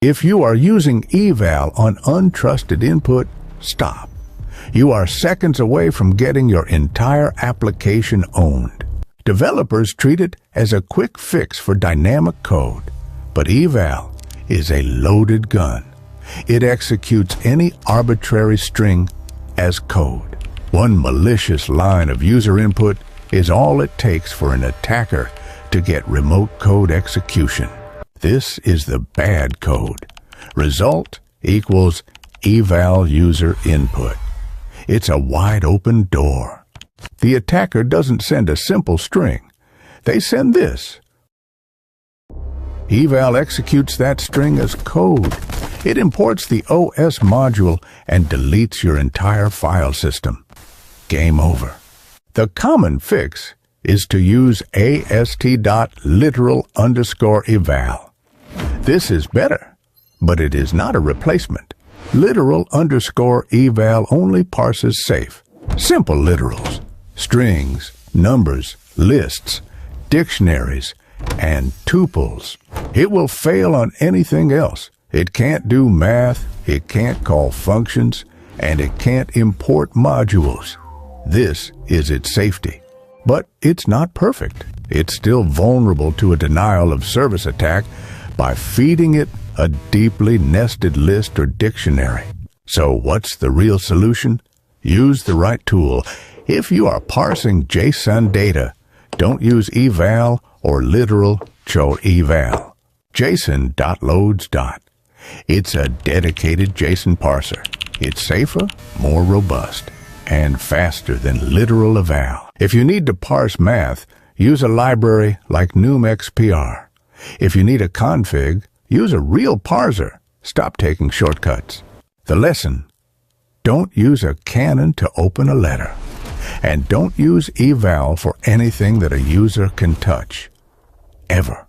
If you are using eval on untrusted input, stop. You are seconds away from getting your entire application owned. Developers treat it as a quick fix for dynamic code, but eval is a loaded gun. It executes any arbitrary string as code. One malicious line of user input is all it takes for an attacker to get remote code execution. This is the bad code. Result equals eval user input. It's a wide open door. The attacker doesn't send a simple string. They send this. Eval executes that string as code. It imports the OS module and deletes your entire file system. Game over. The common fix is to use ast.literal_eval. This is better, but it is not a replacement. Literal_eval only parses safe, simple literals, strings, numbers, lists, dictionaries, and tuples. It will fail on anything else. It can't do math, it can't call functions, and it can't import modules. This is its safety. But it's not perfect. It's still vulnerable to a denial of service attack by feeding it a deeply nested list or dictionary. So what's the real solution? Use the right tool. If you are parsing JSON data, don't use eval or literal eval. json.loads. It's a dedicated JSON parser. It's safer, more robust, and faster than literal eval. If you need to parse math, use a library like NumXPR. If you need a config, use a real parser. Stop taking shortcuts. The lesson: don't use a canon to open a letter. And don't use eval for anything that a user can touch. Ever.